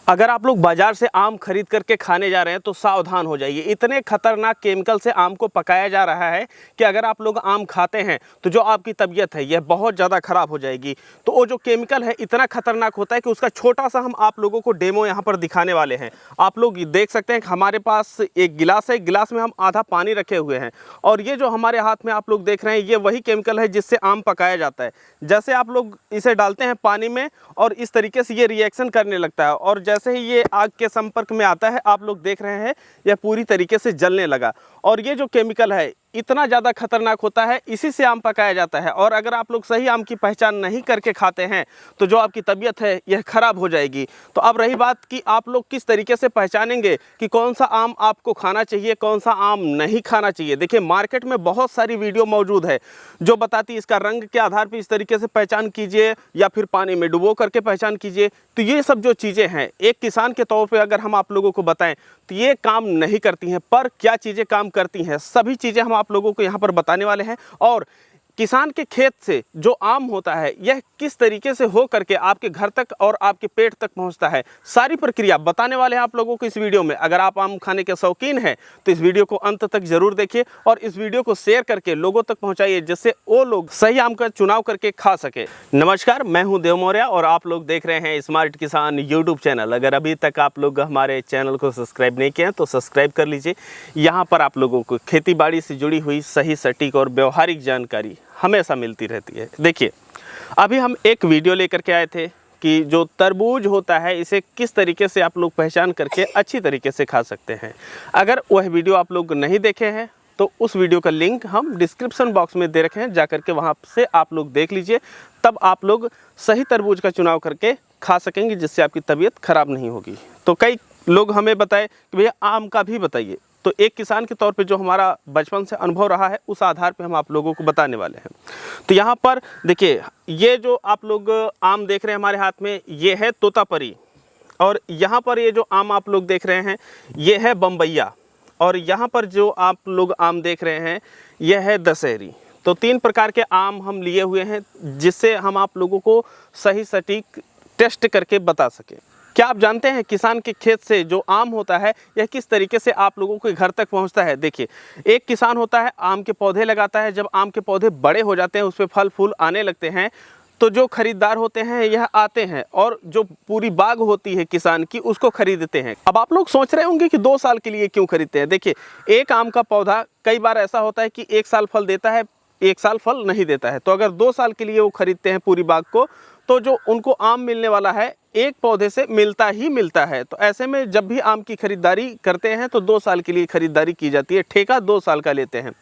अगर आप लोग बाजार से आम खरीद करके खाने जा रहे हैं तो सावधान हो जाइए। इतने खतरनाक केमिकल से आम को पकाया जा रहा है कि अगर आप लोग आम खाते हैं तो जो आपकी तबीयत है यह बहुत ज़्यादा ख़राब हो जाएगी। तो वो जो केमिकल है इतना खतरनाक होता है कि उसका छोटा सा हम आप लोगों को डेमो यहाँ पर दिखाने वाले हैं। आप लोग देख सकते हैं कि हमारे पास एक गिलास है, गिलास में हम आधा पानी रखे हुए हैं और ये जो हमारे हाथ में आप लोग देख रहे हैं ये वही केमिकल है जिससे आम पकाया जाता है। जैसे आप लोग इसे डालते हैं पानी में और इस तरीके से ये रिएक्शन करने लगता है और जैसे ही ये आग के संपर्क में आता है आप लोग देख रहे हैं यह पूरी तरीके से जलने लगा। और ये जो केमिकल है इतना ज़्यादा खतरनाक होता है, इसी से आम पकाया जाता है। और अगर आप लोग सही आम की पहचान नहीं करके खाते हैं तो जो आपकी तबीयत है यह ख़राब हो जाएगी। तो अब रही बात कि आप लोग किस तरीके से पहचानेंगे कि कौन सा आम आपको खाना चाहिए, कौन सा आम नहीं खाना चाहिए। देखिए मार्केट में बहुत सारी वीडियो मौजूद है जो बताती है इसका रंग के आधार पर इस तरीके से पहचान कीजिए या फिर पानी में डुबो करके पहचान कीजिए। तो ये सब जो चीज़ें हैं एक किसान के तौर पे अगर हम आप लोगों को बताएं तो ये काम नहीं करती हैं। पर क्या चीज़ें काम करती हैं सभी चीज़ें हम आप लोगों को यहाँ पर बताने वाले हैं। और किसान के खेत से जो आम होता है यह किस तरीके से हो करके आपके घर तक और आपके पेट तक पहुँचता है, सारी प्रक्रिया बताने वाले हैं आप लोगों को इस वीडियो में। अगर आप आम खाने के शौकीन हैं तो इस वीडियो को अंत तक जरूर देखिए और इस वीडियो को शेयर करके लोगों तक पहुँचाइए जिससे वो लोग सही आम का चुनाव करके खा सके। नमस्कार, मैं हूं देव मौर्य और आप लोग देख रहे हैं स्मार्ट किसान यूट्यूब चैनल। अगर अभी तक आप लोग हमारे चैनल को सब्सक्राइब नहीं किए हैं तो सब्सक्राइब कर लीजिए। यहाँ पर आप लोगों को खेती बाड़ी से जुड़ी हुई सही, सटीक और व्यवहारिक जानकारी हमेशा मिलती रहती है। देखिए अभी हम एक वीडियो लेकर के आए थे कि जो तरबूज होता है इसे किस तरीके से आप लोग पहचान करके अच्छी तरीके से खा सकते हैं। अगर वह वीडियो आप लोग नहीं देखे हैं तो उस वीडियो का लिंक हम डिस्क्रिप्शन बॉक्स में दे रखे हैं, जा करके वहाँ से आप लोग देख लीजिए। तब आप लोग सही तरबूज का चुनाव करके खा सकेंगे जिससे आपकी तबीयत खराब नहीं होगी। तो कई लोग हमें बताए कि भैया आम का भी बताइए। तो एक किसान के तौर पे जो हमारा बचपन से अनुभव रहा है उस आधार पे हम आप लोगों को बताने वाले हैं। तो यहाँ पर देखिए ये जो आप लोग आम देख रहे हैं हमारे हाथ में ये है तोतापरी और यहाँ पर ये जो आम आप लोग देख रहे हैं ये है बम्बैया और यहाँ पर जो आप लोग आम देख रहे हैं यह है दशहरी। तो तीन प्रकार के आम हम लिए हुए हैं जिससे हम आप लोगों को सही सटीक टेस्ट करके बता सकें। क्या आप जानते हैं किसान के खेत से जो आम होता है यह किस तरीके से आप लोगों के घर तक पहुंचता है। देखिए एक किसान होता है आम के पौधे लगाता है, जब आम के पौधे बड़े हो जाते हैं उस पर फल फूल आने लगते हैं तो जो खरीदार होते हैं यह आते हैं और जो पूरी बाग होती है किसान की उसको खरीदते हैं। अब आप लोग सोच रहे होंगे कि 2 साल के लिए क्यों खरीदते हैं। देखिए एक आम का पौधा कई बार ऐसा होता है कि 1 साल फल देता है, 1 साल फल नहीं देता है। तो अगर 2 साल के लिए वो खरीदते हैं पूरी बाग को तो जो उनको आम मिलने वाला है एक पौधे से मिलता ही मिलता है। तो ऐसे में जब भी आम की खरीदारी करते हैं तो 2 साल के लिए खरीदारी की जाती है, ठेका 2 साल का लेते हैं।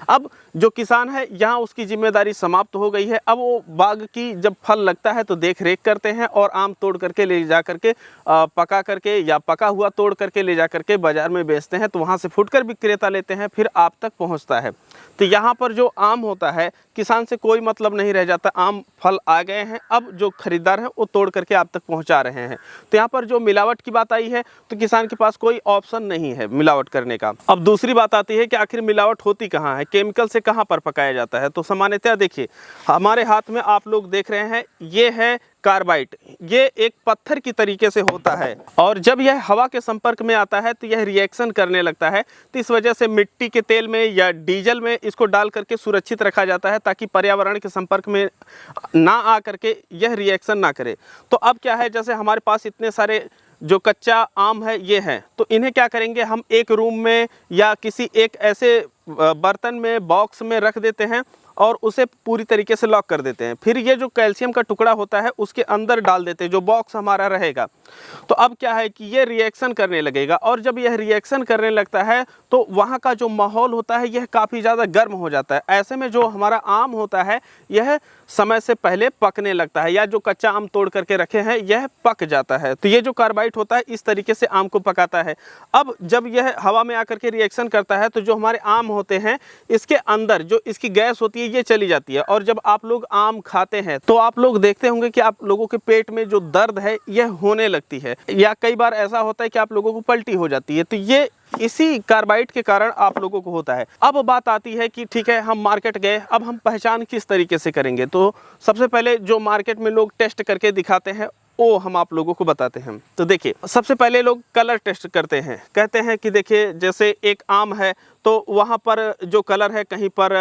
अब जो किसान है यहाँ उसकी जिम्मेदारी समाप्त हो गई है। अब वो बाग की जब फल लगता है तो देख रेख करते हैं और आम तोड़ करके ले जा करके पका करके या पका हुआ तोड़ करके ले जा करके बाज़ार में बेचते हैं। तो वहाँ से फुटकर विक्रेता लेते हैं, फिर आप तक पहुँचता है। तो यहाँ पर जो आम होता है किसान से कोई मतलब नहीं रह जाता। आम फल आ गए हैं, अब जो खरीदार हैं वो तोड़ करके आप तक पहुँचा रहे हैं। तो यहाँ पर जो मिलावट की बात आई है तो किसान के पास कोई ऑप्शन नहीं है मिलावट करने का। अब दूसरी बात आती है कि आखिर मिलावट होती कहाँ है, केमिकल से कहाँ पर पकाया जाता है। तो सामान्यतः देखिए हमारे हाथ में आप लोग देख रहे हैं ये है कार्बाइड। ये एक पत्थर की तरीके से होता है और जब यह हवा के संपर्क में आता है तो यह रिएक्शन करने लगता है। तो इस वजह से मिट्टी के तेल में या डीजल में इसको डाल करके सुरक्षित रखा जाता है ताकि पर्यावरण के संपर्क में ना आ करके यह रिएक्शन ना करे। तो अब क्या है, जैसे हमारे पास इतने सारे जो कच्चा आम है ये है तो इन्हें क्या करेंगे हम एक रूम में या किसी एक ऐसे बर्तन में बॉक्स में रख देते हैं और उसे पूरी तरीके से लॉक कर देते हैं। फिर ये जो कैल्शियम का टुकड़ा होता है उसके अंदर डाल देते हैं जो बॉक्स हमारा रहेगा। तो अब क्या है कि ये रिएक्शन करने लगेगा और जब यह रिएक्शन करने लगता है तो वहाँ का जो माहौल होता है यह काफ़ी ज़्यादा गर्म हो जाता है। ऐसे में जो हमारा आम होता है यह समय से पहले पकने लगता है या जो कच्चा आम तोड़ करके रखे हैं यह पक जाता है। तो ये जो कार्बाइड होता है इस तरीके से आम को पकाता है। अब जब यह हवा में आकर के रिएक्शन करता है तो जो हमारे आम होते हैं इसके अंदर जो इसकी गैस होती है ये चली जाती है और जब आप लोग आम खाते हैं तो आप लोग देखते होंगे कि आप लोगों के पेट में जो दर्द है यह होने लगती है या कई बार ऐसा होता है कि आप लोगों को पलटी हो जाती है। तो ये इसी कार्बाइड के कारण आप लोगों को होता है। अब बात आती है कि ठीक है हम मार्केट गए, अब हम पहचान किस तरीके से करेंगे। तो सबसे पहले जो मार्केट में लोग टेस्ट करके दिखाते हैं वो हम आप लोगों को बताते हैं। तो देखिए, सबसे पहले लोग कलर टेस्ट करते हैं, कहते हैं कि देखिए जैसे एक आम है तो वहाँ पर जो कलर है कहीं पर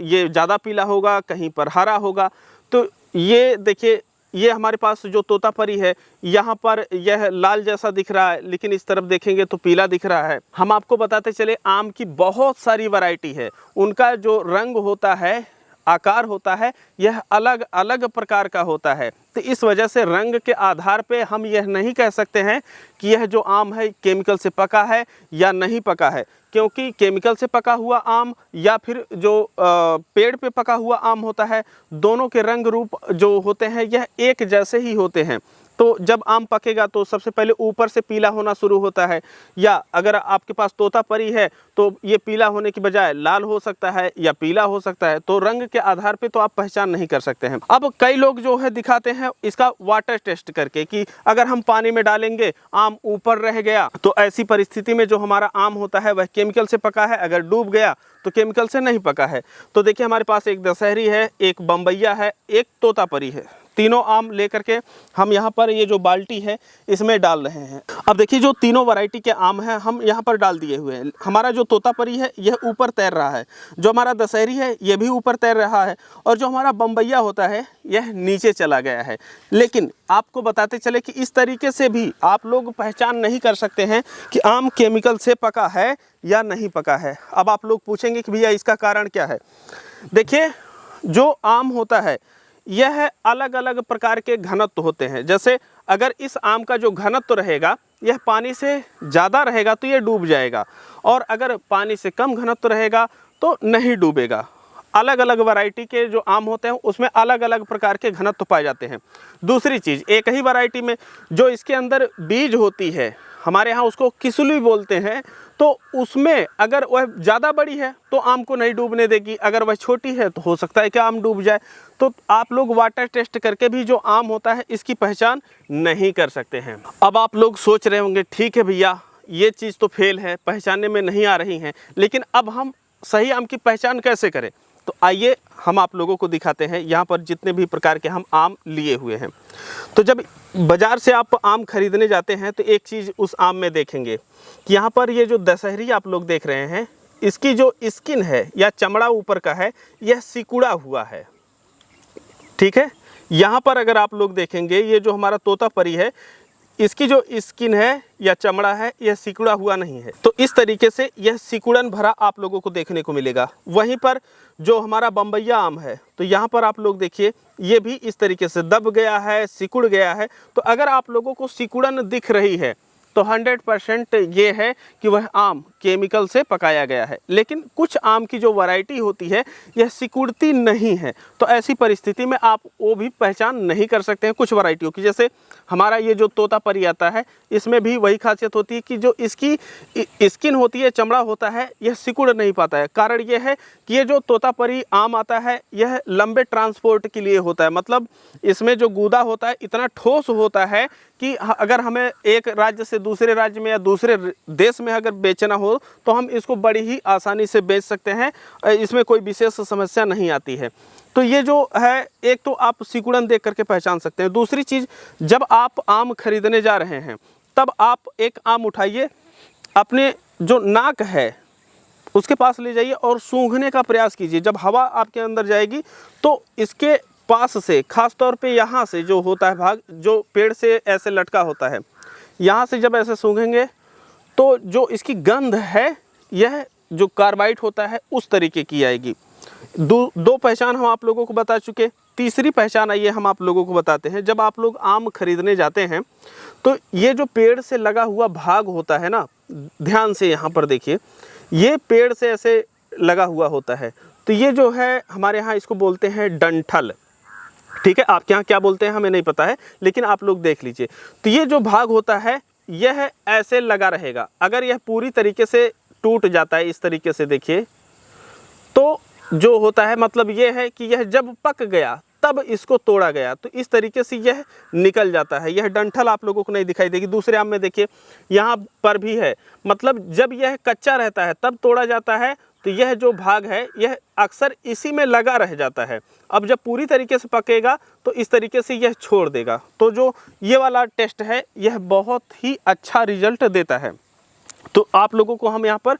ये ज़्यादा पीला होगा, कहीं पर हरा होगा। तो ये देखिए, ये हमारे पास जो तोतापरी है यहाँ पर यह लाल जैसा दिख रहा है, लेकिन इस तरफ देखेंगे तो पीला दिख रहा है। हम आपको बताते चले आम की बहुत सारी वैरायटी है, उनका जो रंग होता है, आकार होता है, यह अलग अलग प्रकार का होता है। तो इस वजह से रंग के आधार पे हम यह नहीं कह सकते हैं कि यह जो आम है केमिकल से पका है या नहीं पका है, क्योंकि केमिकल से पका हुआ आम या फिर जो पेड़ पे पका हुआ आम होता है, दोनों के रंग रूप जो होते हैं यह एक जैसे ही होते हैं। तो जब आम पकेगा तो सबसे पहले ऊपर से पीला होना शुरू होता है, या अगर आपके पास तोतापरी है तो ये पीला होने की बजाय लाल हो सकता है या पीला हो सकता है। तो रंग के आधार पे तो आप पहचान नहीं कर सकते हैं। अब कई लोग जो है दिखाते हैं इसका वाटर टेस्ट करके कि अगर हम पानी में डालेंगे आम ऊपर रह गया तो ऐसी परिस्थिति में जो हमारा आम होता है वह केमिकल से पका है, अगर डूब गया तो केमिकल से नहीं पका है। तो देखिए, हमारे पास एक दशहरी है, एक बम्बैया है, एक तोतापरी है। तीनों आम लेकर के हम यहाँ पर ये जो बाल्टी है इसमें डाल रहे हैं। अब देखिए, जो तीनों वैरायटी के आम हैं हम यहाँ पर डाल दिए हुए हैं। हमारा जो तोतापरी है यह ऊपर तैर रहा है, जो हमारा दशहरी है यह भी ऊपर तैर रहा है, और जो हमारा बम्बैया होता है यह नीचे चला गया है। लेकिन आपको बताते चले कि इस तरीके से भी आप लोग पहचान नहीं कर सकते हैं कि आम केमिकल से पका है या नहीं पका है। अब आप लोग पूछेंगे कि भैया इसका कारण क्या है। देखिए, जो आम होता है यह अलग अलग प्रकार के घनत्व होते हैं। जैसे अगर इस आम का जो घनत्व रहेगा यह पानी से ज़्यादा रहेगा तो यह डूब जाएगा, और अगर पानी से कम घनत्व रहेगा तो नहीं डूबेगा। अलग अलग वैरायटी के जो आम होते हैं उसमें अलग अलग प्रकार के घनत्व पाए जाते हैं। दूसरी चीज़, एक ही वैरायटी में जो इसके अंदर बीज होती है, हमारे यहाँ उसको किसुली बोलते हैं, तो उसमें अगर वह ज़्यादा बड़ी है तो आम को नहीं डूबने देगी, अगर वह छोटी है तो हो सकता है कि आम डूब जाए। तो आप लोग वाटर टेस्ट करके भी जो आम होता है इसकी पहचान नहीं कर सकते हैं। अब आप लोग सोच रहे होंगे ठीक है भैया ये चीज़ तो फेल है, पहचानने में नहीं आ रही हैं, लेकिन अब हम सही आम की पहचान कैसे करें। तो आइए हम आप लोगों को दिखाते हैं यहाँ पर जितने भी प्रकार के हम आम लिए हुए हैं। तो जब बाज़ार से आप आम खरीदने जाते हैं तो एक चीज़ उस आम में देखेंगे कि यहाँ पर ये जो दशहरी आप लोग देख रहे हैं, इसकी जो स्किन है या चमड़ा ऊपर का है यह सिकुड़ा हुआ है, ठीक है। यहाँ पर अगर आप लोग देखेंगे ये जो हमारा तोतापरी है इसकी जो स्किन है या चमड़ा है यह सिकुड़ा हुआ नहीं है। तो इस तरीके से यह सिकुड़न भरा आप लोगों को देखने को मिलेगा। वहीं पर जो हमारा बम्बैया आम है तो यहाँ पर आप लोग देखिए ये भी इस तरीके से दब गया है, सिकुड़ गया है। तो अगर आप लोगों को सिकुड़न दिख रही है तो 100% ये है कि वह आम केमिकल से पकाया गया है। लेकिन कुछ आम की जो वैरायटी होती है यह सिकुड़ती नहीं है, तो ऐसी परिस्थिति में आप वो भी पहचान नहीं कर सकते हैं कुछ वैरायटियों की। जैसे हमारा ये जो तोतापरी आता है इसमें भी वही खासियत होती है कि जो इसकी स्किन होती है, चमड़ा होता है, यह सिकुड़ नहीं पाता है। कारण ये है कि ये जो तोतापरी आम आता है यह लंबे ट्रांसपोर्ट के लिए होता है, मतलब इसमें जो गूदा होता है इतना ठोस होता है कि अगर हमें एक राज्य से दूसरे राज्य में या दूसरे देश में अगर बेचना हो तो हम इसको बड़ी ही आसानी से बेच सकते हैं, इसमें कोई विशेष समस्या नहीं आती है। तो ये जो है, एक तो आप सिकुड़न देख करके पहचान सकते हैं। दूसरी चीज़, जब आप आम खरीदने जा रहे हैं तब आप एक आम उठाइए, अपने जो नाक है उसके पास ले जाइए और सूंघने का प्रयास कीजिए। जब हवा आपके अंदर जाएगी तो इसके पास से, खास तौर पे यहाँ से जो होता है भाग, जो पेड़ से ऐसे लटका होता है, यहाँ से जब ऐसे सूंघेंगे तो जो इसकी गंध है यह जो कार्बाइड होता है उस तरीके की आएगी। दो पहचान हम आप लोगों को बता चुके। तीसरी पहचान आइए हम आप लोगों को बताते हैं। जब आप लोग आम खरीदने जाते हैं तो ये जो पेड़ से लगा हुआ भाग होता है ना, ध्यान से यहाँ पर देखिए, ये पेड़ से ऐसे लगा हुआ होता है। तो ये जो है हमारे यहाँ इसको बोलते हैं डंठल, ठीक है। आपके यहाँ क्या बोलते हैं हमें नहीं पता है, लेकिन आप लोग देख लीजिए। तो ये जो भाग होता है यह ऐसे लगा रहेगा। अगर यह पूरी तरीके से टूट जाता है, इस तरीके से देखिए, तो जो होता है मतलब ये है कि यह जब पक गया तब इसको तोड़ा गया, तो इस तरीके से यह निकल जाता है। यह डंठल आप लोगों को नहीं दिखाई देगी। दूसरे आम में देखिए यहाँ पर भी है, मतलब जब यह कच्चा रहता है तब तोड़ा जाता है तो यह जो भाग है यह अक्सर इसी में लगा रह जाता है। अब जब पूरी तरीके से पकेगा तो इस तरीके से यह छोड़ देगा। तो जो ये वाला टेस्ट है यह बहुत ही अच्छा रिजल्ट देता है। तो आप लोगों को हम यहाँ पर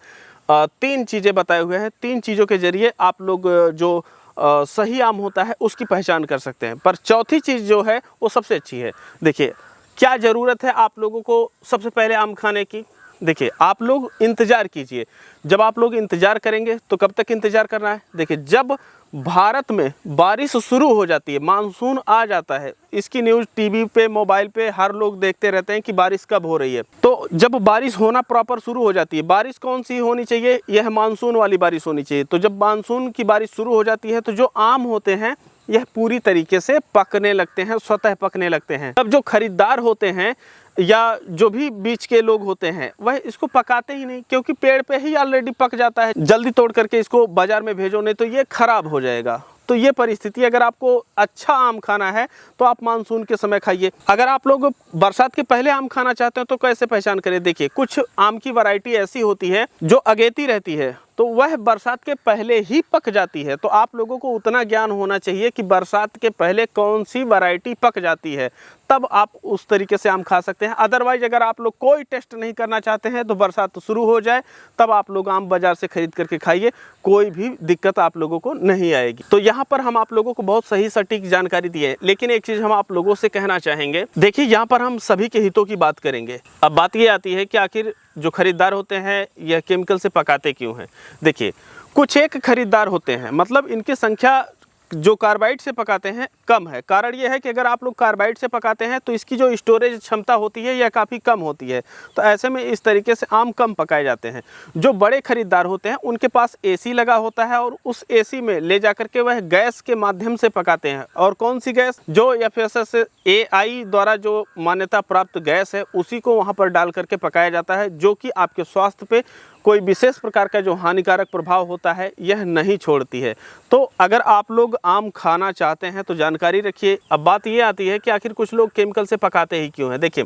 3 चीज़ें बताए हुए हैं। 3 चीज़ों के ज़रिए आप लोग जो सही आम होता है उसकी पहचान कर सकते हैं। पर चौथी चीज़ जो है वो सबसे अच्छी है। देखिए क्या ज़रूरत है आप लोगों को सबसे पहले आम खाने की। देखिए आप लोग इंतज़ार कीजिए। जब आप लोग इंतज़ार करेंगे तो कब तक इंतज़ार करना है। देखिए जब भारत में बारिश शुरू हो जाती है, मानसून आ जाता है, इसकी न्यूज़ टीवी पे मोबाइल पे हर लोग देखते रहते हैं कि बारिश कब हो रही है। तो जब बारिश होना प्रॉपर शुरू हो जाती है, बारिश कौन सी होनी चाहिए, यह मानसून वाली बारिश होनी चाहिए। तो जब मानसून की बारिश शुरू हो जाती है तो जो आम होते हैं यह पूरी तरीके से पकने लगते हैं, स्वतः पकने लगते हैं। तब जो खरीदार होते हैं या जो भी बीच के लोग होते हैं वह इसको पकाते ही नहीं, क्योंकि पेड़ पे ही ऑलरेडी पक जाता है। जल्दी तोड़ करके इसको बाजार में भेजो, नहीं तो ये खराब हो जाएगा। तो ये परिस्थिति, अगर आपको अच्छा आम खाना है तो आप मानसून के समय खाइए। अगर आप लोग बरसात के पहले आम खाना चाहते हैं तो कैसे पहचान करें। देखिए कुछ आम की वैरायटी ऐसी होती है जो अगेती रहती है, तो वह बरसात के पहले ही पक जाती है। तो आप लोगों को उतना ज्ञान होना चाहिए कि बरसात के पहले कौन सी वैरायटी पक जाती है, तब आप उस तरीके से आम खा सकते हैं। अदरवाइज अगर आप लोग कोई टेस्ट नहीं करना चाहते हैं तो बरसात शुरू हो जाए तब आप लोग आम बाज़ार से खरीद करके खाइए, कोई भी दिक्कत आप लोगों को नहीं आएगी। तो यहाँ पर हम आप लोगों को बहुत सही सटीक जानकारी दी है। लेकिन एक चीज़ हम आप लोगों से कहना चाहेंगे, देखिए यहाँ पर हम सभी के हितों की बात करेंगे। अब बात ये आती है कि आखिर जो खरीदार होते हैं यह केमिकल से पकाते क्यों हैं। देखिए कुछ एक खरीदार होते हैं, मतलब इनकी संख्या जो कार्बाइड से पकाते हैं कम है। कारण ये है कि अगर आप लोग कार्बाइड से पकाते हैं तो इसकी जो स्टोरेज क्षमता होती है यह काफ़ी कम होती है। तो ऐसे में इस तरीके से आम कम पकाए जाते हैं। जो बड़े खरीदार होते हैं उनके पास एसी लगा होता है और उस एसी में ले जा करके वह गैस के माध्यम से पकाते हैं। और कौन सी गैस, जो FSSAI द्वारा जो मान्यता प्राप्त गैस है उसी को वहाँ पर डाल करके पकाया जाता है, जो कि आपके स्वास्थ्य पे कोई विशेष प्रकार का जो हानिकारक प्रभाव होता है यह नहीं छोड़ती है। तो अगर आप लोग आम खाना चाहते हैं तो जानकारी रखिए। अब बात ये आती है कि आखिर कुछ लोग केमिकल से पकाते ही क्यों हैं। देखिए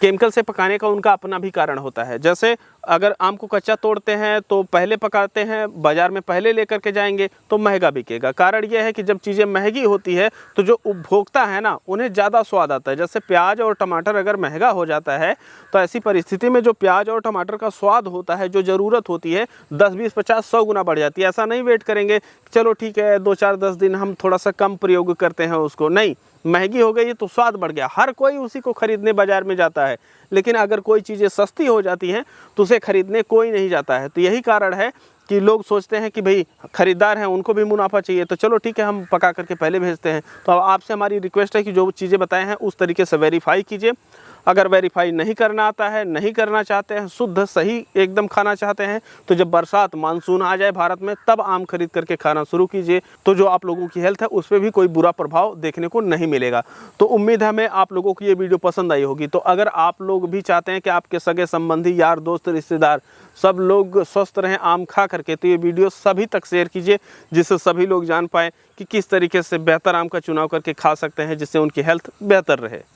केमिकल से पकाने का उनका अपना भी कारण होता है। जैसे अगर आम को कच्चा तोड़ते हैं तो पहले पकाते हैं, बाज़ार में पहले लेकर के जाएंगे तो महंगा बिकेगा। कारण यह है कि जब चीज़ें महंगी होती है तो जो उपभोक्ता है ना उन्हें ज़्यादा स्वाद आता है। जैसे प्याज और टमाटर अगर महंगा हो जाता है तो ऐसी परिस्थिति में जो प्याज और टमाटर का स्वाद होता है, जो ज़रूरत होती है, 10, 20, 50, 100 गुना बढ़ जाती है। ऐसा नहीं वेट करेंगे चलो ठीक है 2, 4, 10 दिन हम थोड़ा सा कम प्रयोग करते हैं उसको, नहीं, महंगी हो गई तो स्वाद बढ़ गया। हर कोई उसी को खरीदने बाज़ार में जाता है। लेकिन अगर कोई चीज़ें सस्ती हो जाती हैं तो उसे खरीदने कोई नहीं जाता है। तो यही कारण है कि लोग सोचते हैं कि भाई खरीदार हैं उनको भी मुनाफा चाहिए, तो चलो ठीक है हम पका करके पहले भेजते हैं। तो अब आपसे हमारी रिक्वेस्ट है कि जो चीज़ें बताए हैं उस तरीके से वेरीफाई कीजिए। अगर वेरीफाई नहीं करना आता है, नहीं करना चाहते हैं, शुद्ध सही एकदम खाना चाहते हैं, तो जब बरसात मानसून आ जाए भारत में तब आम खरीद करके खाना शुरू कीजिए। तो जो आप लोगों की हेल्थ है उस पर भी कोई बुरा प्रभाव देखने को नहीं मिलेगा। तो उम्मीद है हमें आप लोगों को ये वीडियो पसंद आई होगी। तो अगर आप लोग भी चाहते हैं कि आपके सगे संबंधी, यार दोस्त, रिश्तेदार सब लोग स्वस्थ रहें आम खा करके, तो ये वीडियो सभी तक शेयर कीजिए, जिससे सभी लोग जान पाएँ कि किस तरीके से बेहतर आम का चुनाव करके खा सकते हैं, जिससे उनकी हेल्थ बेहतर रहे।